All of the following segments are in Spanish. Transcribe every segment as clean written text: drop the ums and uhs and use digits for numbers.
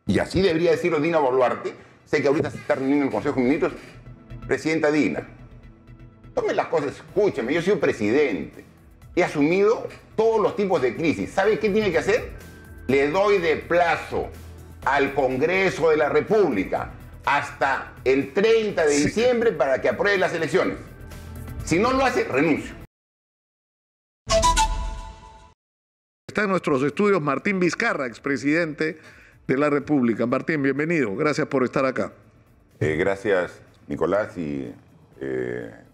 Y así debería decirlo Dina Boluarte. Sé que ahorita se está reuniendo en el Consejo de Ministros. Presidenta Dina, tome las cosas, escúcheme, yo he sido presidente. He asumido todos los tipos de crisis. ¿Sabe qué tiene que hacer? Le doy de plazo al Congreso de la República hasta el 30 de diciembre para que apruebe las elecciones. Si no lo hace, renuncio. Está en nuestros estudios Martín Vizcarra, expresidente de la República. Martín, bienvenido. Gracias por estar acá. Gracias, Nicolás. Y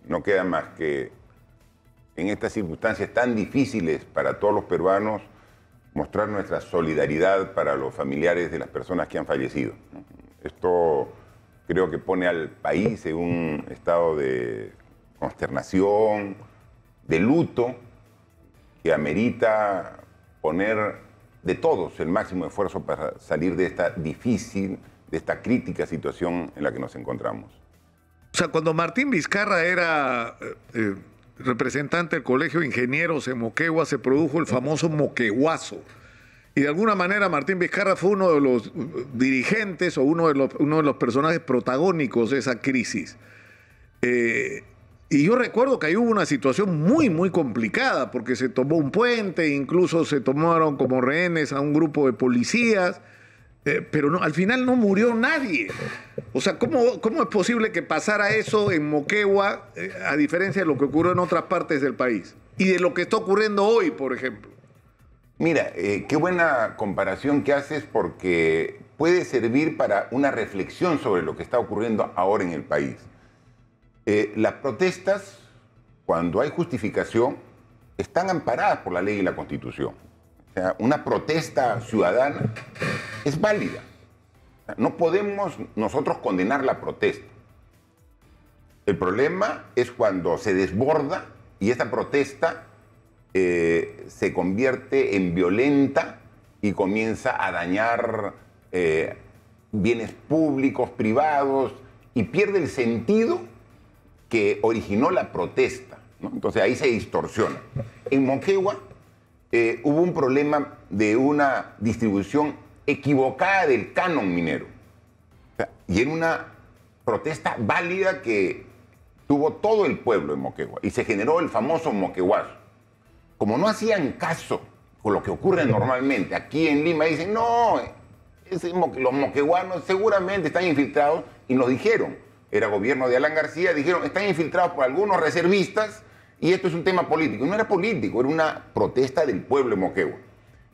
no queda más que en estas circunstancias tan difíciles para todos los peruanos mostrar nuestra solidaridad para los familiares de las personas que han fallecido. Esto creo que pone al país en un estado de consternación, de luto, que amerita poner de todos el máximo esfuerzo para salir de esta difícil, de esta crítica situación en la que nos encontramos. O sea, cuando Martín Vizcarra era representante del Colegio de Ingenieros en Moquegua, se produjo el famoso moqueguazo. Y de alguna manera Martín Vizcarra fue uno de los dirigentes o uno de los personajes protagónicos de esa crisis. Y yo recuerdo que ahí hubo una situación muy, muy complicada, porque se tomó un puente, incluso se tomaron como rehenes a un grupo de policías, pero no, al final no murió nadie. O sea, ¿cómo es posible que pasara eso en Moquegua, a diferencia de lo que ocurrió en otras partes del país? Y de lo que está ocurriendo hoy, por ejemplo. Mira, qué buena comparación que haces, porque puede servir para una reflexión sobre lo que está ocurriendo ahora en el país. Las protestas, cuando hay justificación, están amparadas por la ley y la Constitución. O sea, una protesta ciudadana es válida. No podemos nosotros condenar la protesta. El problema es cuando se desborda y esta protesta se convierte en violenta y comienza a dañar bienes públicos, privados, y pierde el sentido que originó la protesta, ¿no? Entonces ahí se distorsiona. En Moquegua hubo un problema de una distribución equivocada del canon minero. O sea, y era una protesta válida que tuvo todo el pueblo en Moquegua y se generó el famoso moqueguazo. Como no hacían caso con lo que ocurre normalmente, aquí en Lima dicen, no, los moqueguanos seguramente están infiltrados, y nos dijeron, era gobierno de Alan García, dijeron, están infiltrados por algunos reservistas y esto es un tema político. No era político, era una protesta del pueblo de Moquegua.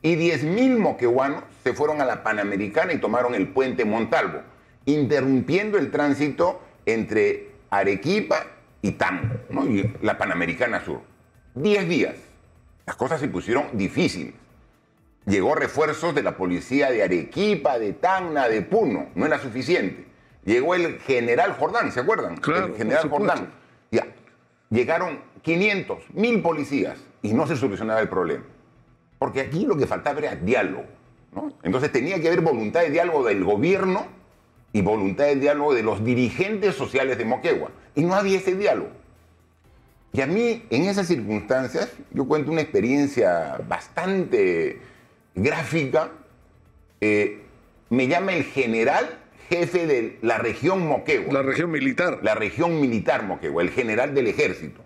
Y 10.000 moqueguanos se fueron a la Panamericana y tomaron el puente Montalvo, interrumpiendo el tránsito entre Arequipa y Tambo, ¿no? Y la Panamericana Sur. 10 días. Las cosas se pusieron difíciles. Llegó refuerzos de la policía de Arequipa, de Tacna, de Puno. No era suficiente. Llegó el general Jordán, ¿se acuerdan? Claro, el general Jordán. Ya. Llegaron 500, 1.000 policías y no se solucionaba el problema. Porque aquí lo que faltaba era diálogo, ¿no? Entonces tenía que haber voluntad de diálogo del gobierno y voluntad de diálogo de los dirigentes sociales de Moquegua. Y no había ese diálogo. Y a mí, en esas circunstancias, yo cuento una experiencia bastante gráfica. Me llama el general jefe de la región Moquegua. La región militar. La región militar Moquegua, el general del ejército.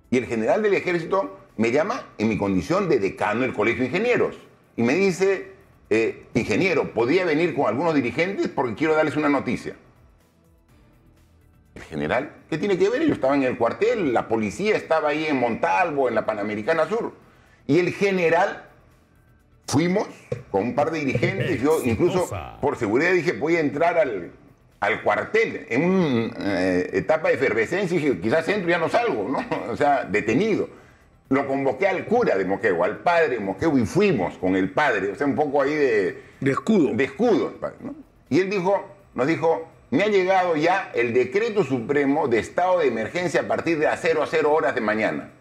Y el general del ejército me llama en mi condición de decano del Colegio de Ingenieros. Y me dice, ingeniero, ¿podría venir con algunos dirigentes? Porque quiero darles una noticia. El general, ¿qué tiene que ver? Yo estaba en el cuartel, la policía estaba ahí en Montalvo, en la Panamericana Sur. Y el general, fuimos con un par de dirigentes, yo incluso por seguridad dije, voy a entrar al cuartel. En una etapa de efervescencia dije, quizás entro y ya no salgo, ¿no? O sea, detenido. Lo convoqué al cura de Moquegua, al padre de Moquegua, y fuimos con el padre, o sea, un poco ahí de escudo. De escudo, ¿no? Y él nos dijo, me ha llegado ya el decreto supremo de estado de emergencia a partir de las 00 horas de mañana.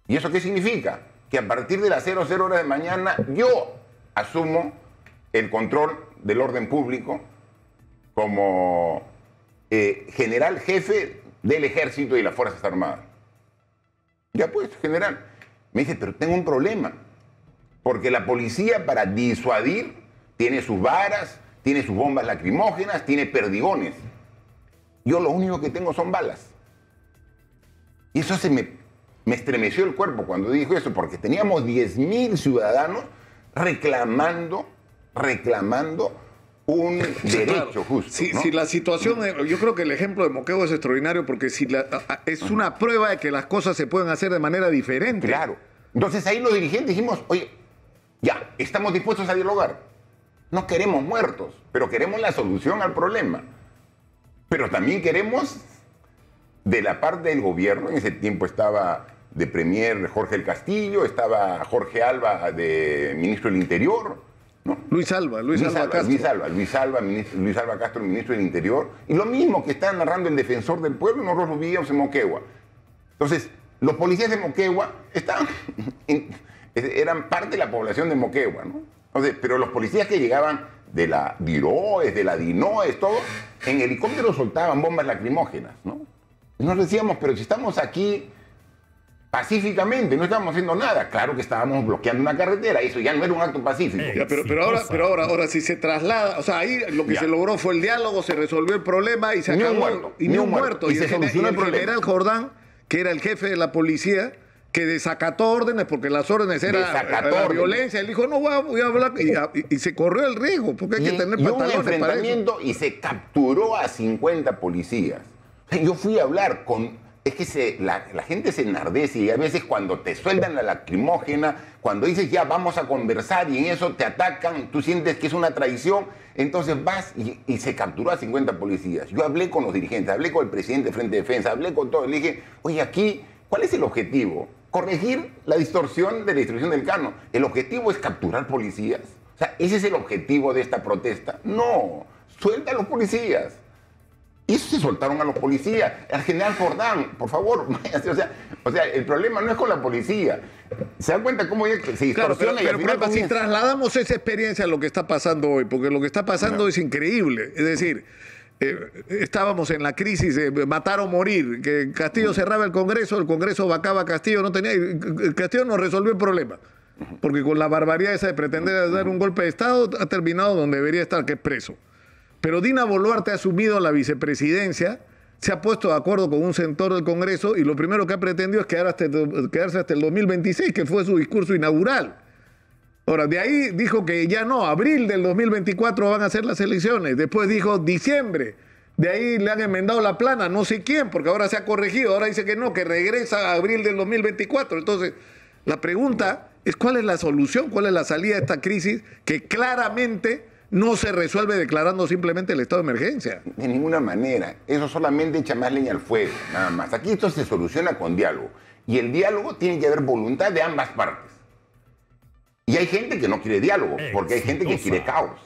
¿Y eso qué significa? Que a partir de las 00 horas de mañana yo asumo el control del orden público como general jefe del ejército y las Fuerzas Armadas. Ya pues, general. Me dice, pero tengo un problema. Porque la policía, para disuadir, tiene sus varas, tiene sus bombas lacrimógenas, tiene perdigones. Yo lo único que tengo son balas. Y eso me estremeció el cuerpo cuando dijo eso, porque teníamos 10.000 ciudadanos reclamando un derecho claro, justo. Si, ¿no? si la situación, yo creo que el ejemplo de Moquegua es extraordinario porque es una prueba de que las cosas se pueden hacer de manera diferente. Claro. Entonces ahí los dirigentes dijimos, oye, ya, estamos dispuestos a dialogar. No queremos muertos, pero queremos la solución al problema. Pero también queremos, de la parte del gobierno, en ese tiempo estaba de premier Jorge el Castillo, estaba Jorge Alba de ministro del Interior, ¿no? Luis Alba Castro, ministro del Interior, y lo mismo que está narrando el defensor del pueblo, nosotros lo vivíamos en Moquegua. Entonces, los policías de Moquegua eran parte de la población de Moquegua, ¿no? Entonces, pero los policías que llegaban de la DIROES, de la DINOES, todo, en helicóptero soltaban bombas lacrimógenas, ¿no? Y nos decíamos, pero si estamos aquí pacíficamente, no estábamos haciendo nada. Claro que estábamos bloqueando una carretera, eso ya no era un acto pacífico. Ya, pero ahora si se traslada, o sea, ahí lo que se logró fue el diálogo, se resolvió el problema y se acabó. Ni un muerto. Y se solucionó el problema. El general Jordán, que era el jefe de la policía, que desacató órdenes, porque las órdenes eran la violencia, él dijo, no voy a hablar, y se corrió el riesgo, porque hay que tener pantalones un enfrentamiento para eso. Y se capturó a 50 policías. Yo fui a hablar con... Es que la gente se enardece y a veces cuando te sueltan la lacrimógena, cuando dices ya vamos a conversar y en eso te atacan, tú sientes que es una traición, entonces vas y se capturó a 50 policías. Yo hablé con los dirigentes, hablé con el presidente de Frente de Defensa, hablé con todo, le dije, oye, aquí, ¿cuál es el objetivo? Corregir la distorsión de la distribución del canon. ¿El objetivo es capturar policías? O sea, ¿ese es el objetivo de esta protesta? No, suelta a los policías. Y eso se soltaron a los policías. Al general Jordán, por favor, o sea, el problema no es con la policía. ¿Se dan cuenta cómo se distorsiona? Claro, pero si trasladamos esa experiencia a lo que está pasando hoy, porque lo que está pasando es increíble. Es decir, estábamos en la crisis de matar o morir, que Castillo cerraba el Congreso vacaba a Castillo, Castillo no resolvió el problema. Porque con la barbaridad esa de pretender dar un golpe de Estado, ha terminado donde debería estar, que es preso. Pero Dina Boluarte ha asumido la vicepresidencia, se ha puesto de acuerdo con un sector del Congreso y lo primero que ha pretendido es quedarse hasta el 2026, que fue su discurso inaugural. Ahora, de ahí dijo que ya no, abril del 2024 van a ser las elecciones. Después dijo diciembre. De ahí le han enmendado la plana, no sé quién, porque ahora se ha corregido. Ahora dice que no, que regresa a abril del 2024. Entonces, la pregunta es cuál es la solución, cuál es la salida de esta crisis que claramente no se resuelve declarando simplemente el estado de emergencia. De ninguna manera. Eso solamente echa más leña al fuego, nada más. Aquí esto se soluciona con diálogo. Y el diálogo tiene que haber voluntad de ambas partes. Y hay gente que no quiere diálogo, porque hay gente que quiere caos.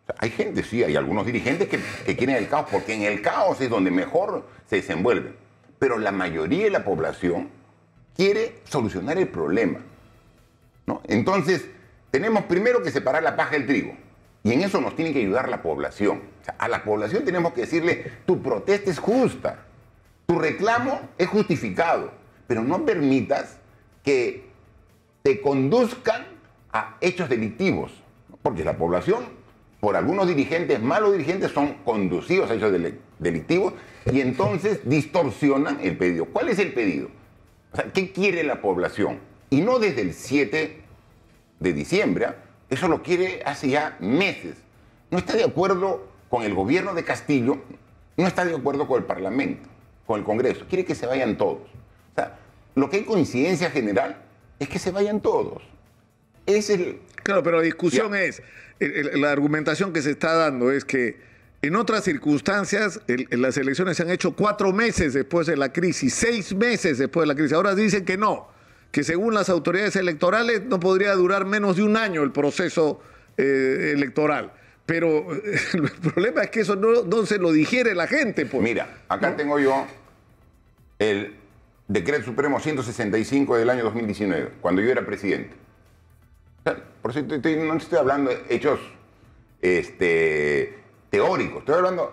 O sea, hay gente, sí, hay algunos dirigentes que quieren el caos, porque en el caos es donde mejor se desenvuelven. Pero la mayoría de la población quiere solucionar el problema, ¿no? Entonces, tenemos primero que separar la paja del trigo. Y en eso nos tiene que ayudar la población. O sea, a la población tenemos que decirle, tu protesta es justa, tu reclamo es justificado, pero no permitas que te conduzcan a hechos delictivos, ¿no? Porque la población, por algunos dirigentes, malos dirigentes, son conducidos a hechos delictivos y entonces distorsionan el pedido. ¿Cuál es el pedido? O sea, ¿qué quiere la población? Y no desde el 7 de diciembre, eso lo quiere hace ya meses. No está de acuerdo con el gobierno de Castillo, no está de acuerdo con el Parlamento, con el Congreso. Quiere que se vayan todos. O sea, lo que hay coincidencia general es que se vayan todos. Es el... Claro, pero la discusión es, la argumentación que se está dando es que en otras circunstancias las elecciones se han hecho 4 meses después de la crisis, 6 meses después de la crisis. Ahora dicen que no, que según las autoridades electorales no podría durar menos de un año el proceso electoral. Pero el problema es que eso no se lo digiere la gente. Pues. Mira, acá tengo yo el Decreto Supremo 165 del año 2019, cuando yo era presidente. Por eso no estoy hablando de hechos teóricos, estoy hablando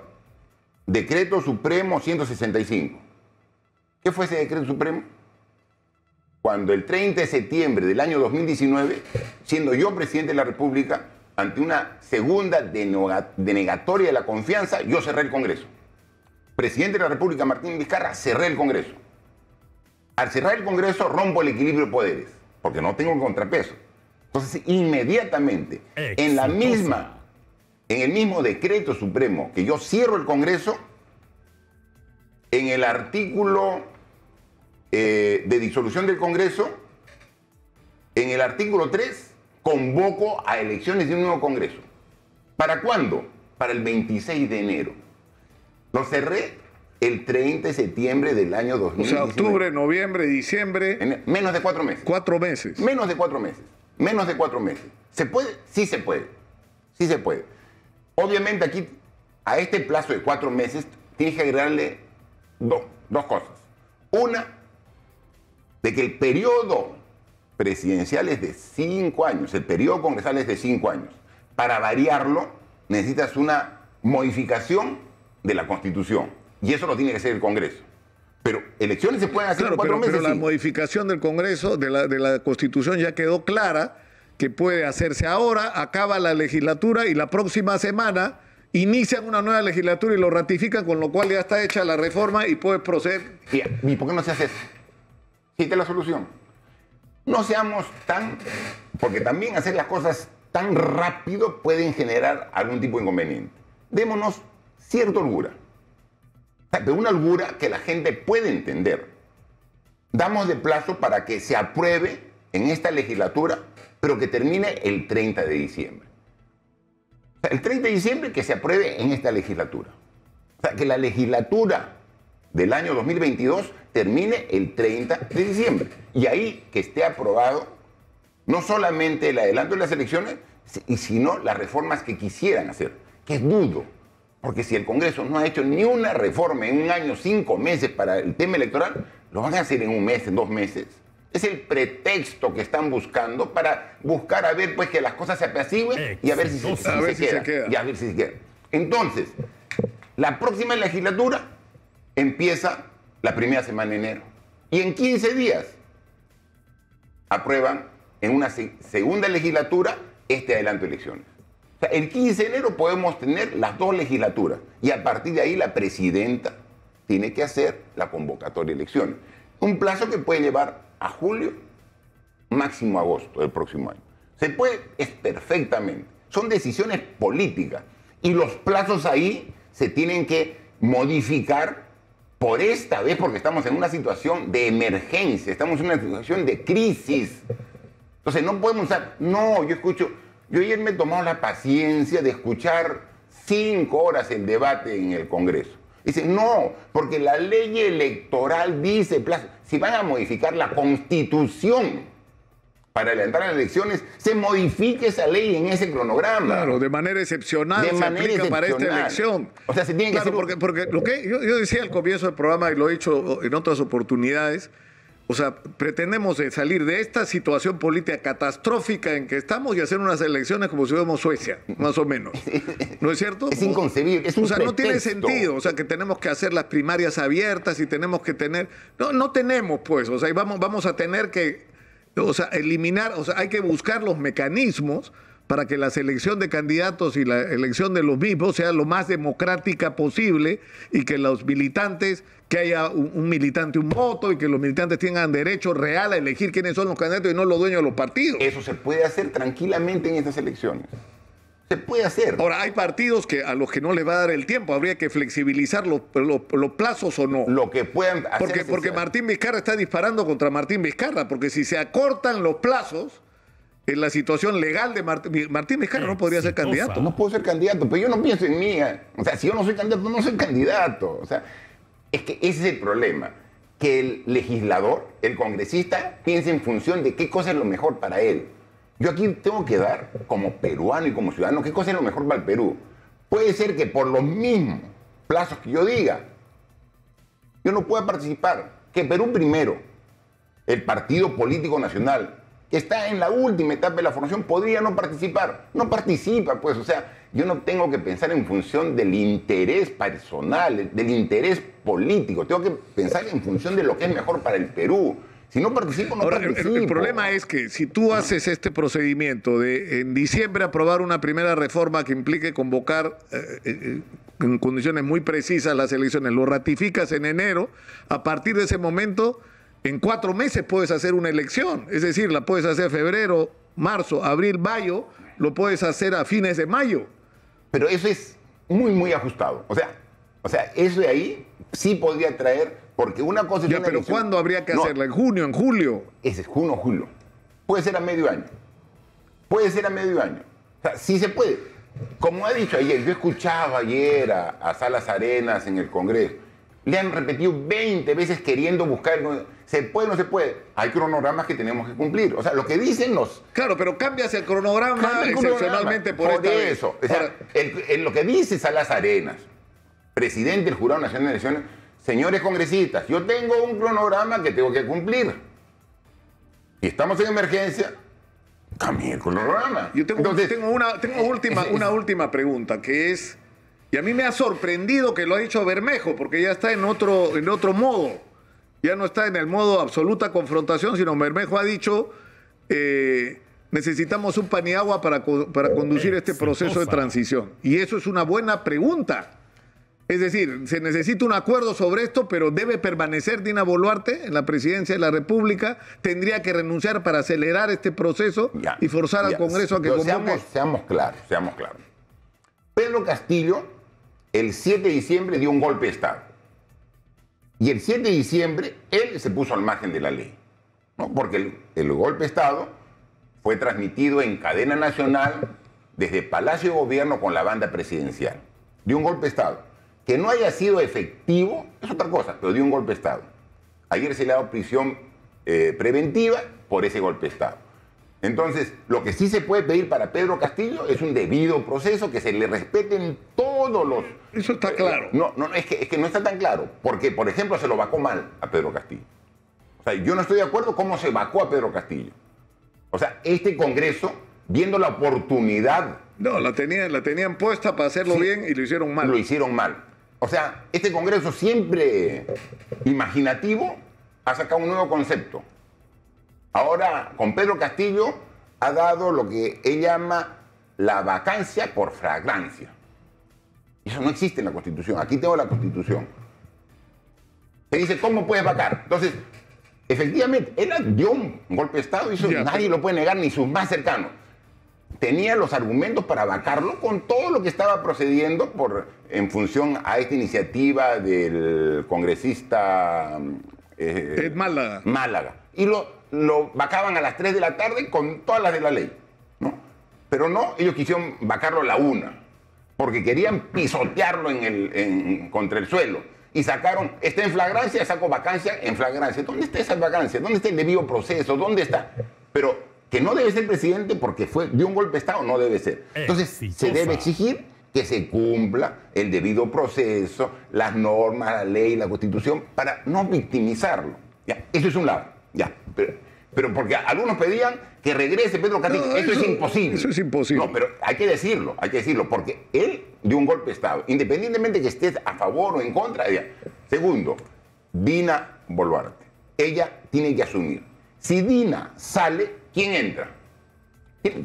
Decreto Supremo 165. ¿Qué fue ese Decreto Supremo? cuando el 30 de septiembre del año 2019, siendo yo presidente de la República, ante una segunda denegatoria de la confianza, yo cerré el Congreso. Presidente de la República, Martín Vizcarra, cerré el Congreso. Al cerrar el Congreso, rompo el equilibrio de poderes, porque no tengo el contrapeso. Entonces, inmediatamente, en el mismo decreto supremo que yo cierro el Congreso, en el artículo de disolución del Congreso, en el artículo 3, convoco a elecciones de un nuevo Congreso. ¿Para cuándo? Para el 26 de enero. Lo cerré el 30 de septiembre del año 2019. O sea, octubre, noviembre, diciembre. En menos de 4 meses. 4 meses. Menos de 4 meses. Menos de 4 meses. ¿Se puede? Sí se puede. Sí se puede. Obviamente aquí, a este plazo de 4 meses, tienes que agregarle dos cosas. Una, de que el periodo presidencial es de 5 años, el periodo congresal es de 5 años. Para variarlo, necesitas una modificación de la Constitución. Y eso lo tiene que hacer el Congreso. Pero elecciones se pueden hacer en 4 meses. Pero la sí. modificación del Congreso, de la Constitución, ya quedó clara que puede hacerse ahora, acaba la legislatura y la próxima semana inician una nueva legislatura y lo ratifican, con lo cual ya está hecha la reforma y puede proceder. ¿Y por qué no se hace eso? Sí, esta es la solución. No seamos tan... Porque también hacer las cosas tan rápido pueden generar algún tipo de inconveniente. Démonos cierta holgura. Pero una holgura que la gente puede entender. Damos de plazo para que se apruebe en esta legislatura, pero que termine el 30 de diciembre. O sea, el 30 de diciembre que se apruebe en esta legislatura. O sea, que la legislatura del año 2022 termine el 30 de diciembre. Y ahí que esté aprobado no solamente el adelanto de las elecciones, sino las reformas que quisieran hacer, que dudo. Porque si el Congreso no ha hecho ni una reforma en un año, 5 meses para el tema electoral, lo van a hacer en un mes, en 2 meses. Es el pretexto que están buscando para buscar a ver pues que las cosas se apacigüen y a ver si se queda. Y a ver si se queda. Entonces, la próxima legislatura empieza la primera semana de enero. Y en 15 días aprueban en una segunda legislatura este adelanto de elecciones. O sea, el 15 de enero podemos tener las 2 legislaturas y a partir de ahí la presidenta tiene que hacer la convocatoria de elecciones. Un plazo que puede llevar a julio, máximo agosto del próximo año. Se puede, es perfectamente. Son decisiones políticas y los plazos ahí se tienen que modificar por esta vez porque estamos en una situación de emergencia, estamos en una situación de crisis. Entonces no podemos usar, no, yo ayer me he tomado la paciencia de escuchar 5 horas el debate en el Congreso. Dice, no, porque la ley electoral dice plazo. Si van a modificar la Constitución para adelantar las elecciones, se modifique esa ley en ese cronograma. Claro, de manera excepcional se aplica para esta elección. O sea, se tiene que hacer... porque lo que yo decía al comienzo del programa y lo he dicho en otras oportunidades, o sea, pretendemos salir de esta situación política catastrófica en que estamos y hacer unas elecciones como si fuéramos Suecia, más o menos. ¿No es cierto? Es inconcebible, es un pretexto. No tiene sentido, o sea, que tenemos que hacer las primarias abiertas y tenemos que tener... No tenemos, pues, o sea, y vamos a tener que, o sea, eliminar, o sea, hay que buscar los mecanismos para que la selección de candidatos y la elección de los mismos sea lo más democrática posible y que los militantes, que haya un militante, un voto y que los militantes tengan derecho real a elegir quiénes son los candidatos y no los dueños de los partidos. Eso se puede hacer tranquilamente en estas elecciones. Se puede hacer. Ahora, hay partidos a los que no les va a dar el tiempo, habría que flexibilizar los plazos o no. Lo que puedan hacer. Porque Martín Vizcarra está disparando contra Martín Vizcarra, porque si se acortan los plazos, en la situación legal de Martín Vizcarra no podría ser candidato. No puedo ser candidato, pero yo no pienso en mí. O sea, si yo no soy candidato, no soy candidato. O sea, es que ese es el problema. Que el legislador, el congresista, piense en función de qué cosa es lo mejor para él. Yo aquí tengo que dar, como peruano y como ciudadano, qué cosa es lo mejor para el Perú. Puede ser que por los mismos plazos que yo diga, yo no pueda participar. Que Perú primero, el partido político nacional, que está en la última etapa de la formación, podría no participar. No participa, pues. O sea, yo no tengo que pensar en función del interés personal, del interés político. Tengo que pensar en función de lo que es mejor para el Perú. Si no participo, no Ahora, participo. el problema es que si tú haces este procedimiento de en diciembre aprobar una primera reforma que implique convocar en condiciones muy precisas las elecciones, lo ratificas en enero, a partir de ese momento, en 4 meses puedes hacer una elección. Es decir, la puedes hacer febrero, marzo, abril, mayo, lo puedes hacer a fines de mayo. Pero eso es muy ajustado. O sea, eso de ahí sí podría traer, porque una cosa es Ya, una pero elección. ¿cuándo habría que No, hacerla? ¿En junio, en julio? ese es junio, julio. Puede ser a medio año. Puede ser a medio año. O sea, sí se puede. Como ha dicho ayer, yo escuchaba ayer a Salas Arenas en el Congreso. Le han repetido 20 veces queriendo buscar. ¿Se puede o no se puede? Hay cronogramas que tenemos que cumplir. O sea, lo que dicen los... Claro, pero cambias el cronograma Cambia el excepcionalmente cronograma. por esta vez. eso. O sea, Ahora, lo que dice Salas Arenas, presidente del Jurado Nacional de Elecciones, señores congresistas, yo tengo un cronograma que tengo que cumplir. Y estamos en emergencia, cambie el cronograma. yo tengo una última pregunta, que es, y a mí me ha sorprendido que lo ha dicho Bermejo, porque ya está en otro modo. Ya no está en el modo absoluta confrontación, sino Bermejo ha dicho, necesitamos un pan y agua para conducir este proceso de transición. Y eso es una buena pregunta. Es decir, se necesita un acuerdo sobre esto, pero debe permanecer Dina Boluarte en la presidencia de la República, tendría que renunciar para acelerar este proceso y forzar al Congreso a que convoque. Seamos claros. Pedro Castillo, el 7 de diciembre, dio un golpe de Estado. Y el 7 de diciembre, él se puso al margen de la ley, ¿no? Porque el golpe de Estado fue transmitido en cadena nacional desde Palacio de Gobierno con la banda presidencial. Dio un golpe de Estado. Que no haya sido efectivo es otra cosa, pero dio un golpe de Estado. Ayer se le ha dado prisión preventiva por ese golpe de Estado. Entonces, lo que sí se puede pedir para Pedro Castillo es un debido proceso, que se le respeten todos los... Eso está claro. Es que no está tan claro, porque, por ejemplo, se lo vacó mal a Pedro Castillo. O sea, yo no estoy de acuerdo cómo se vacó a Pedro Castillo. O sea, este Congreso, viendo la oportunidad... No, la tenían puesta para hacerlo bien y lo hicieron mal. Lo hicieron mal. O sea, este Congreso siempre imaginativo ha sacado un nuevo concepto. Ahora, con Pedro Castillo, ha dado lo que él llama la vacancia por flagrancia. Eso no existe en la Constitución. Aquí tengo la Constitución. Se dice, ¿cómo puedes vacar? Entonces, efectivamente, él dio un golpe de Estado y eso nadie lo puede negar, ni sus más cercanos. Tenía los argumentos para vacarlo con todo lo que estaba procediendo en función a esta iniciativa del congresista Ed Málaga. Y lo vacaban a las 3 de la tarde con todas las de la ley, ¿no? Pero no, ellos quisieron vacarlo a la 1, porque querían pisotearlo contra el suelo. Y sacaron, está en flagrancia, saco vacancia en flagrancia. ¿Dónde está esa vacancia? ¿Dónde está el debido proceso? ¿Dónde está? Pero que no debe ser presidente porque dio un golpe de Estado, no debe ser. Entonces, se debe exigir que se cumpla el debido proceso, las normas, la ley, la Constitución, para no victimizarlo. ¿Ya? Eso es un lado. ¿Ya? Pero porque algunos pedían que regrese Pedro Castillo. No, eso es imposible. Eso es imposible. No, pero hay que decirlo, porque él dio un golpe de Estado, independientemente que estés a favor o en contra de ella. Segundo, Dina Boluarte. Ella tiene que asumir. Si Dina sale, ¿quién entra?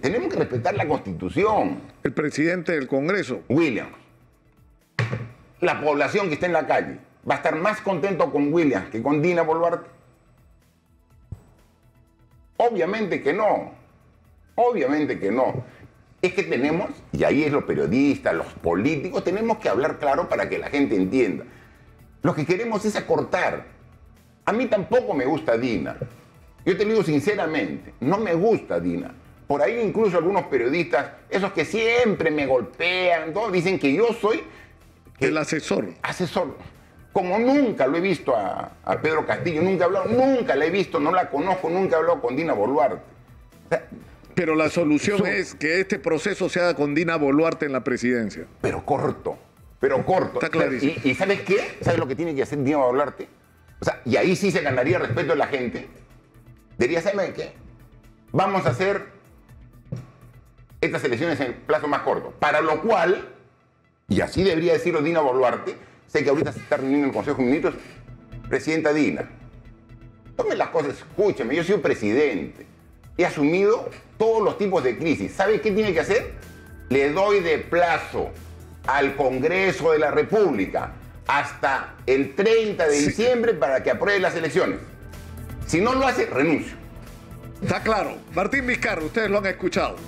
Tenemos que respetar la Constitución. El presidente del Congreso. Williams. La población que está en la calle va a estar más contento con Williams que con Dina Boluarte. Obviamente que no. Obviamente que no. Es que tenemos, y ahí es los periodistas, los políticos, tenemos que hablar claro para que la gente entienda. Lo que queremos es acortar. A mí tampoco me gusta Dina. Yo te digo sinceramente, no me gusta Dina. Por ahí incluso algunos periodistas, esos que siempre me golpean, todos dicen que yo soy... El asesor. Asesor. Como nunca lo he visto a Pedro Castillo, nunca he hablado, nunca la he visto, no la conozco, nunca he hablado con Dina Boluarte. O sea, pero la solución es que este proceso se haga con Dina Boluarte en la presidencia. Pero corto. Está clarísimo. ¿Y sabes qué? ¿Sabes lo que tiene que hacer Dina Boluarte? O sea, y ahí sí se ganaría el respeto de la gente. Diría, ¿saben qué? Vamos a hacer estas elecciones en plazo más corto. Para lo cual, y así debería decirlo Dina Boluarte, sé que ahorita se está reuniendo en el Consejo de Ministros, presidenta Dina, Tomen las cosas, escúcheme, yo soy presidente. He asumido todos los tipos de crisis. ¿Sabe qué tiene que hacer? Le doy de plazo al Congreso de la República hasta el 30 de diciembre para que apruebe las elecciones. Si no lo hace, renuncio. Está claro. Martín Vizcarra, ustedes lo han escuchado.